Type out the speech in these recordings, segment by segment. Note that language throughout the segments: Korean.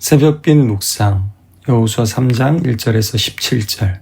새벽빛 묵상 여호수아 3장 1절에서 17절.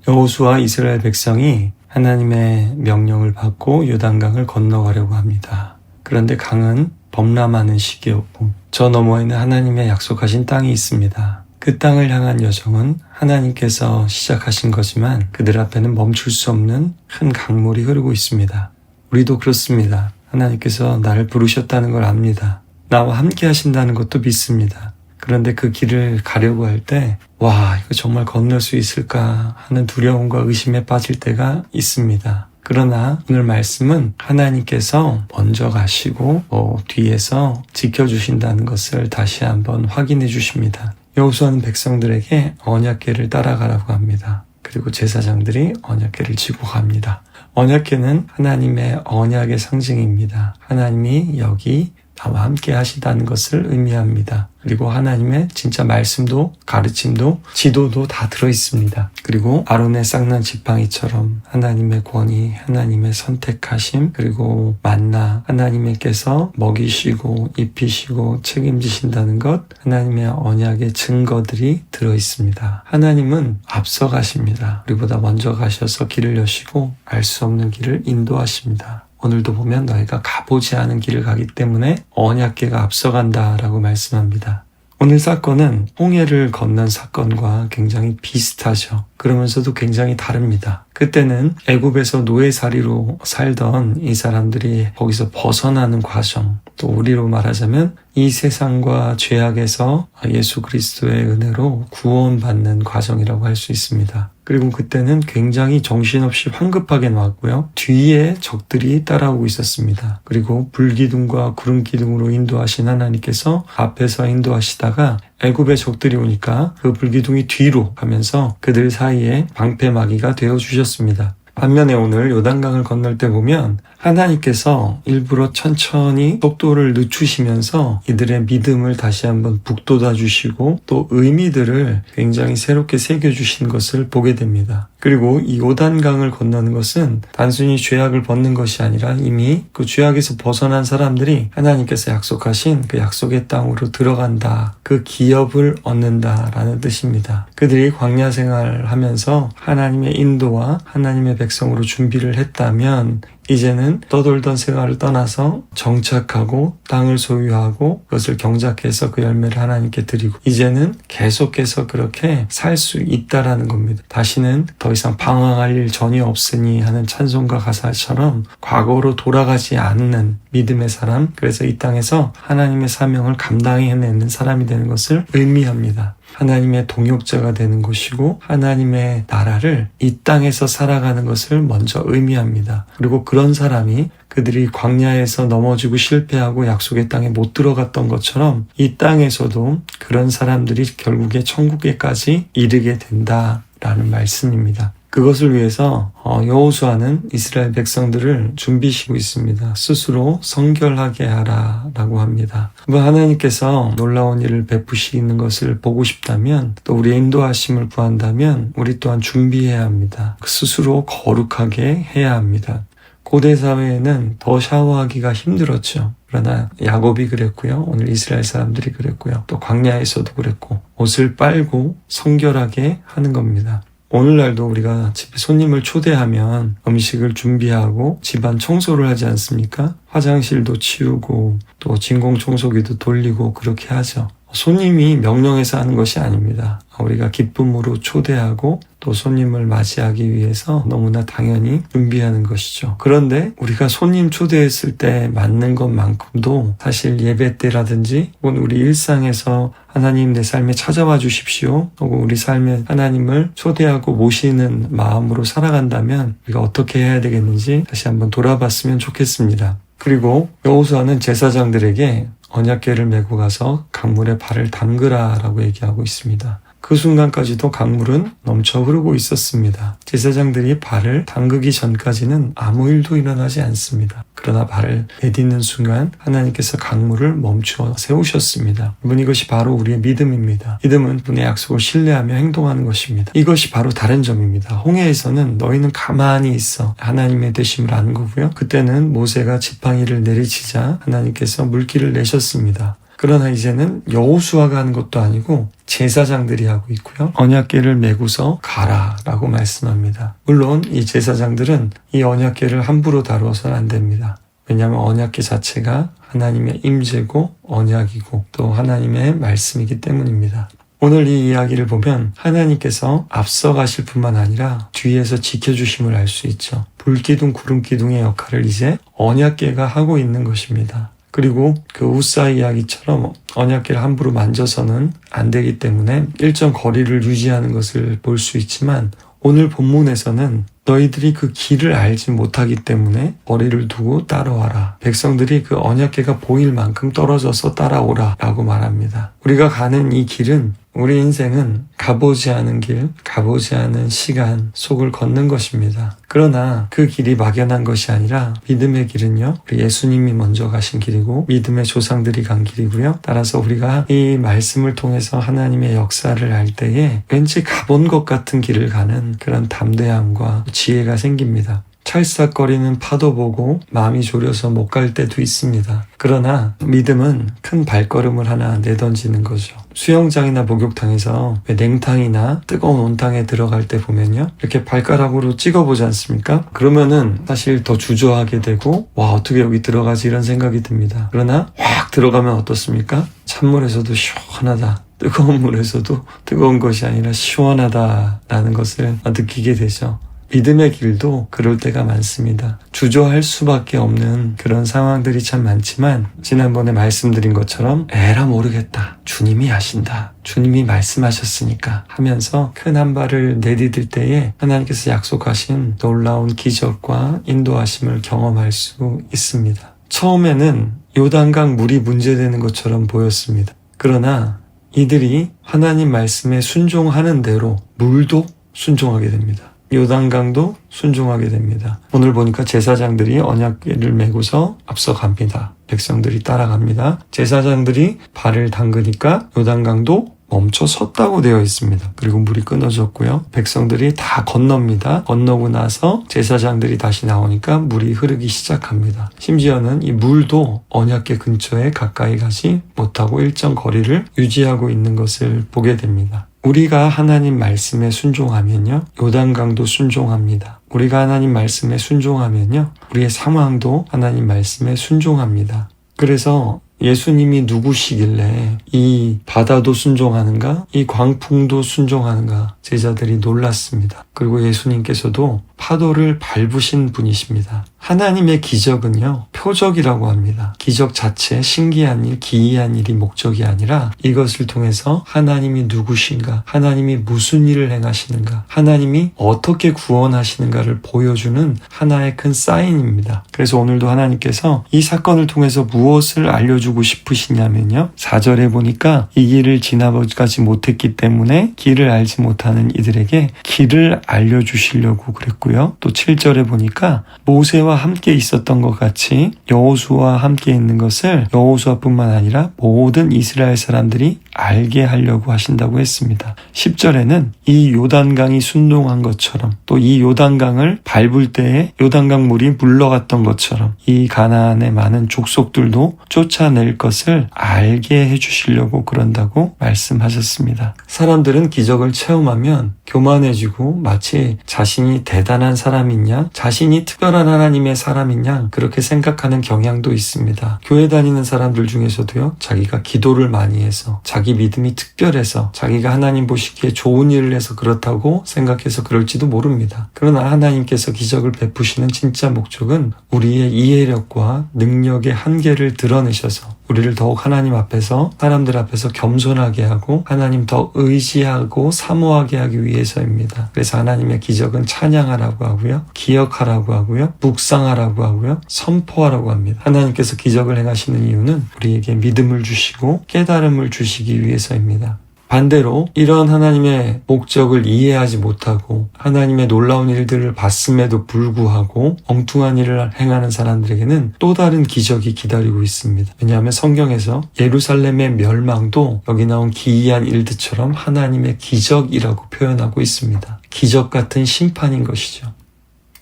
여호수아 이스라엘 백성이 하나님의 명령을 받고 요단강을 건너가려고 합니다. 그런데 강은 범람하는 시기였고 저 너머에는 하나님의 약속하신 땅이 있습니다. 그 땅을 향한 여정은 하나님께서 시작하신 거지만 그들 앞에는 멈출 수 없는 큰 강물이 흐르고 있습니다. 우리도 그렇습니다. 하나님께서 나를 부르셨다는 걸 압니다. 나와 함께 하신다는 것도 믿습니다. 그런데 그 길을 가려고 할 때 이거 정말 건널 수 있을까 하는 두려움과 의심에 빠질 때가 있습니다. 그러나 오늘 말씀은 하나님께서 먼저 가시고 뒤에서 지켜주신다는 것을 다시 한번 확인해 주십니다. 여호수아는 백성들에게 언약궤를 따라가라고 합니다. 그리고 제사장들이 언약궤를 지고 갑니다. 언약궤는 하나님의 언약의 상징입니다. 하나님이 여기 나와 함께 하시다는 것을 의미합니다. 그리고 하나님의 진짜 말씀도 가르침도 지도도 다 들어있습니다. 그리고 아론의 쌍난 지팡이처럼 하나님의 권위, 하나님의 선택하심, 그리고 만나 하나님께서 먹이시고 입히시고 책임지신다는 것, 하나님의 언약의 증거들이 들어있습니다. 하나님은 앞서 가십니다. 우리보다 먼저 가셔서 길을 여시고 알 수 없는 길을 인도하십니다. 오늘도 보면 너희가 가보지 않은 길을 가기 때문에 언약궤가 앞서간다라고 말씀합니다. 오늘 사건은 홍해를 건넌 사건과 굉장히 비슷하죠. 그러면서도 굉장히 다릅니다. 그때는 애굽에서 노예살이로 살던 이 사람들이 거기서 벗어나는 과정, 또 우리로 말하자면 이 세상과 죄악에서 예수 그리스도의 은혜로 구원받는 과정이라고 할 수 있습니다. 그리고 그때는 굉장히 정신없이 황급하게 나왔고요. 뒤에 적들이 따라오고 있었습니다. 그리고 불기둥과 구름기둥으로 인도하신 하나님께서 앞에서 인도하시다가 애굽의 적들이 오니까 그 불기둥이 뒤로 가면서 그들 사이에 방패막이가 되어주셨습니다. 반면에 오늘 요단강을 건널 때 보면 하나님께서 일부러 천천히 속도를 늦추시면서 이들의 믿음을 다시 한번 북돋아 주시고 또 의미들을 굉장히 새롭게 새겨주신 것을 보게 됩니다. 그리고 이 요단강을 건너는 것은 단순히 죄악을 벗는 것이 아니라 이미 그 죄악에서 벗어난 사람들이 하나님께서 약속하신 그 약속의 땅으로 들어간다, 그 기업을 얻는다라는 뜻입니다. 그들이 광야 생활하면서 하나님의 인도와 하나님의 백성으로 준비를 했다면 이제는 떠돌던 생활을 떠나서 정착하고 땅을 소유하고 그것을 경작해서 그 열매를 하나님께 드리고 이제는 계속해서 그렇게 살 수 있다라는 겁니다. 다시는 더 이상 방황할 일 전혀 없으니 하는 찬송가 가사처럼 과거로 돌아가지 않는 믿음의 사람, 그래서 이 땅에서 하나님의 사명을 감당해내는 사람이 되는 것을 의미합니다. 하나님의 동역자가 되는 것이고 하나님의 나라를 이 땅에서 살아가는 것을 먼저 의미합니다. 그리고 그런 사람이 그들이 광야에서 넘어지고 실패하고 약속의 땅에 못 들어갔던 것처럼 이 땅에서도 그런 사람들이 결국에 천국에까지 이르게 된다라는 말씀입니다. 그것을 위해서 여호수아는 이스라엘 백성들을 준비시키고 있습니다. 스스로 성결하게 하라라고 합니다. 하나님께서 놀라운 일을 베푸시는 것을 보고 싶다면 또 우리의 인도하심을 구한다면 우리 또한 준비해야 합니다. 스스로 거룩하게 해야 합니다. 고대 사회에는 더 샤워하기가 힘들었죠. 그러나 야곱이 그랬고요. 오늘 이스라엘 사람들이 그랬고요. 또 광야에서도 그랬고 옷을 빨고 성결하게 하는 겁니다. 오늘날도 우리가 집에 손님을 초대하면 음식을 준비하고 집안 청소를 하지 않습니까? 화장실도 치우고 또 진공청소기도 돌리고 그렇게 하죠. 손님이 명령해서 하는 것이 아닙니다. 우리가 기쁨으로 초대하고 또 손님을 맞이하기 위해서 너무나 당연히 준비하는 것이죠. 그런데 우리가 손님 초대했을 때 맞는 것만큼도 사실 예배 때라든지 혹은 우리 일상에서 하나님 내 삶에 찾아와 주십시오. 혹은 우리 삶에 하나님을 초대하고 모시는 마음으로 살아간다면 우리가 어떻게 해야 되겠는지 다시 한번 돌아봤으면 좋겠습니다. 그리고 여호수아는 제사장들에게 언약궤를 메고 가서 강물에 발을 담그라라고 얘기하고 있습니다. 그 순간까지도 강물은 넘쳐 흐르고 있었습니다. 제사장들이 발을 담그기 전까지는 아무 일도 일어나지 않습니다. 그러나 발을 내딛는 순간 하나님께서 강물을 멈추어 세우셨습니다. 여러분, 이것이 바로 우리의 믿음입니다. 믿음은 분의 약속을 신뢰하며 행동하는 것입니다. 이것이 바로 다른 점입니다. 홍해에서는 너희는 가만히 있어 하나님의 되심을 아는 거고요. 그때는 모세가 지팡이를 내리치자 하나님께서 물길을 내셨습니다. 그러나 이제는 여호수아가 하는 것도 아니고 제사장들이 하고 있고요. 언약궤를 메고서 가라라고 말씀합니다. 물론 이 제사장들은 이 언약궤를 함부로 다루어서는 안 됩니다. 왜냐하면 언약궤 자체가 하나님의 임재고 언약이고 또 하나님의 말씀이기 때문입니다. 오늘 이 이야기를 보면 하나님께서 앞서가실 뿐만 아니라 뒤에서 지켜주심을 알 수 있죠. 불기둥, 구름기둥의 역할을 이제 언약궤가 하고 있는 것입니다. 그리고 그 우사 이야기처럼 언약궤를 함부로 만져서는 안 되기 때문에 일정 거리를 유지하는 것을 볼 수 있지만 오늘 본문에서는 너희들이 그 길을 알지 못하기 때문에 거리를 두고 따라와라. 백성들이 그 언약궤가 보일 만큼 떨어져서 따라오라 라고 말합니다. 우리가 가는 이 길은 우리 인생은 가보지 않은 길, 가보지 않은 시간 속을 걷는 것입니다. 그러나 그 길이 막연한 것이 아니라 믿음의 길은요, 우리 예수님이 먼저 가신 길이고 믿음의 조상들이 간 길이고요. 따라서 우리가 이 말씀을 통해서 하나님의 역사를 알 때에 왠지 가본 것 같은 길을 가는 그런 담대함과 지혜가 생깁니다. 찰싹거리는 파도 보고 마음이 졸여서 못 갈 때도 있습니다. 그러나 믿음은 큰 발걸음을 하나 내던지는 거죠. 수영장이나 목욕탕에서 냉탕이나 뜨거운 온탕에 들어갈 때 보면요, 이렇게 발가락으로 찍어보지 않습니까? 그러면은 사실 더 주저하게 되고 와, 어떻게 여기 들어가지 이런 생각이 듭니다. 그러나 확 들어가면 어떻습니까? 찬물에서도 시원하다, 뜨거운 물에서도 뜨거운 것이 아니라 시원하다라는 것을 느끼게 되죠. 믿음의 길도 그럴 때가 많습니다. 주저할 수밖에 없는 그런 상황들이 참 많지만 지난번에 말씀드린 것처럼 에라 모르겠다, 주님이 아신다, 주님이 말씀하셨으니까 하면서 큰 한 발을 내디딜 때에 하나님께서 약속하신 놀라운 기적과 인도하심을 경험할 수 있습니다. 처음에는 요단강 물이 문제되는 것처럼 보였습니다. 그러나 이들이 하나님 말씀에 순종하는 대로 물도 순종하게 됩니다. 요단강도 순종하게 됩니다. 오늘 보니까 제사장들이 언약궤를 메고서 앞서갑니다. 백성들이 따라갑니다. 제사장들이 발을 담그니까 요단강도 멈춰 섰다고 되어 있습니다. 그리고 물이 끊어졌고요. 백성들이 다 건넙니다. 건너고 나서 제사장들이 다시 나오니까 물이 흐르기 시작합니다. 심지어는 이 물도 언약궤 근처에 가까이 가지 못하고 일정 거리를 유지하고 있는 것을 보게 됩니다. 우리가 하나님 말씀에 순종하면요, 요단강도 순종합니다. 우리가 하나님 말씀에 순종하면요, 우리의 상황도 하나님 말씀에 순종합니다. 그래서 예수님이 누구시길래 이 바다도 순종하는가, 이 광풍도 순종하는가 제자들이 놀랐습니다. 그리고 예수님께서도 파도를 밟으신 분이십니다. 하나님의 기적은요, 표적이라고 합니다. 기적 자체, 신기한 일, 기이한 일이 목적이 아니라 이것을 통해서 하나님이 누구신가, 하나님이 무슨 일을 행하시는가, 하나님이 어떻게 구원하시는가를 보여주는 하나의 큰 사인입니다. 그래서 오늘도 하나님께서 이 사건을 통해서 무엇을 알려주고 싶으시냐면요, 4절에 보니까 이 길을 지나가지 못했기 때문에 길을 알지 못하는 이들에게 길을 알려주시려고 그랬고요. 또 7절에 보니까 모세와 함께 있었던 것 같이 여호수아와 함께 있는 것을 여호수아뿐만 아니라 모든 이스라엘 사람들이 알게 하려고 하신다고 했습니다. 10절에는 이 요단강이 순종한 것처럼 또 이 요단강을 밟을 때에 요단강 물이 물러갔던 것처럼 이 가나안의 많은 족속들도 쫓아낼 것을 알게 해주시려고 그런다고 말씀하셨습니다. 사람들은 기적을 체험하면 교만해지고 마치 자신이 대단한 사람이냐, 자신이 특별한 하나님의 사람이냐 그렇게 생각하는 경향도 있습니다. 교회 다니는 사람들 중에서도요, 자기가 기도를 많이 해서, 자기 믿음이 특별해서, 자기가 하나님 보시기에 좋은 일을 해서 그렇다고 생각해서 그럴지도 모릅니다. 그러나 하나님께서 기적을 베푸시는 진짜 목적은 우리의 이해력과 능력의 한계를 드러내셔서 우리를 더욱 하나님 앞에서, 사람들 앞에서 겸손하게 하고 하나님 더 의지하고 사모하게 하기 위해서입니다. 그래서 하나님의 기적은 찬양하라고 하고요, 기억하라고 하고요, 묵상하라고 하고요, 선포하라고 합니다. 하나님께서 기적을 행하시는 이유는 우리에게 믿음을 주시고 깨달음을 주시기 위해서입니다. 반대로 이런 하나님의 목적을 이해하지 못하고 하나님의 놀라운 일들을 봤음에도 불구하고 엉뚱한 일을 행하는 사람들에게는 또 다른 기적이 기다리고 있습니다. 왜냐하면 성경에서 예루살렘의 멸망도 여기 나온 기이한 일들처럼 하나님의 기적이라고 표현하고 있습니다. 기적 같은 심판인 것이죠.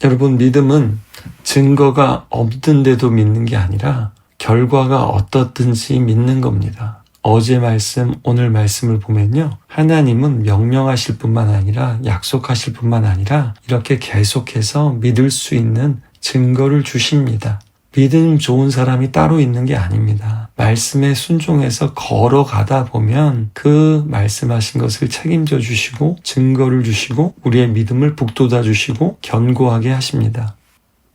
여러분, 믿음은 증거가 없는데도 믿는 게 아니라 결과가 어떻든지 믿는 겁니다. 어제 말씀, 오늘 말씀을 보면요. 하나님은 명령하실 뿐만 아니라 약속하실 뿐만 아니라 이렇게 계속해서 믿을 수 있는 증거를 주십니다. 믿음 좋은 사람이 따로 있는 게 아닙니다. 말씀에 순종해서 걸어가다 보면 그 말씀하신 것을 책임져 주시고 증거를 주시고 우리의 믿음을 북돋아 주시고 견고하게 하십니다.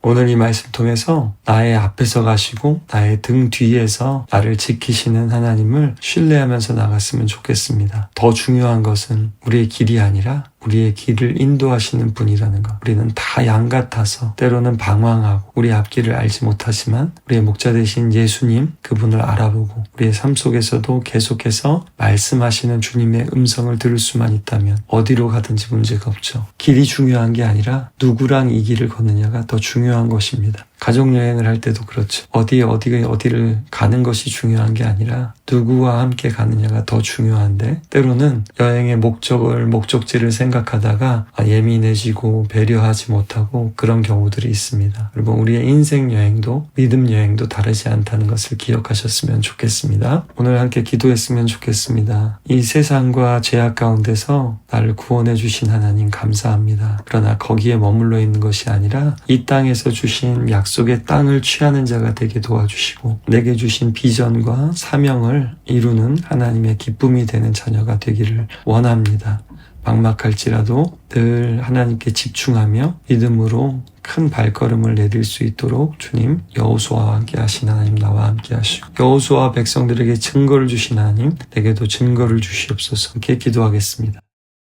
오늘 이 말씀 통해서 나의 앞에서 가시고 나의 등 뒤에서 나를 지키시는 하나님을 신뢰하면서 나갔으면 좋겠습니다. 더 중요한 것은 우리의 길이 아니라 우리의 길을 인도하시는 분이라는 것. 우리는 다 양 같아서 때로는 방황하고 우리 앞길을 알지 못하지만 우리의 목자 되신 예수님 그분을 알아보고 우리의 삶 속에서도 계속해서 말씀하시는 주님의 음성을 들을 수만 있다면 어디로 가든지 문제가 없죠. 길이 중요한 게 아니라 누구랑 이 길을 걷느냐가 더 중요한 것입니다. 가족여행을 할 때도 그렇죠. 어디를 가는 것이 중요한 게 아니라 누구와 함께 가느냐가 더 중요한데 때로는 여행의 목적지를 생각하다가 예민해지고 배려하지 못하고 그런 경우들이 있습니다. 여러분 우리의 인생 여행도 믿음 여행도 다르지 않다는 것을 기억하셨으면 좋겠습니다. 오늘 함께 기도했으면 좋겠습니다. 이 세상과 죄악 가운데서 나를 구원해 주신 하나님 감사합니다. 그러나 거기에 머물러 있는 것이 아니라 이 땅에서 주신 약속의 땅을 취하는 자가 되게 도와주시고 내게 주신 비전과 사명을 이루는 하나님의 기쁨이 되는 자녀가 되기를 원합니다. 막막할지라도 늘 하나님께 집중하며 믿음으로 큰 발걸음을 내딜 수 있도록 주님 여호수아와 함께 하신 하나님 나와 함께 하시고 여호수아 백성들에게 증거를 주신 하나님 내게도 증거를 주시옵소서. 이렇게 기도하겠습니다.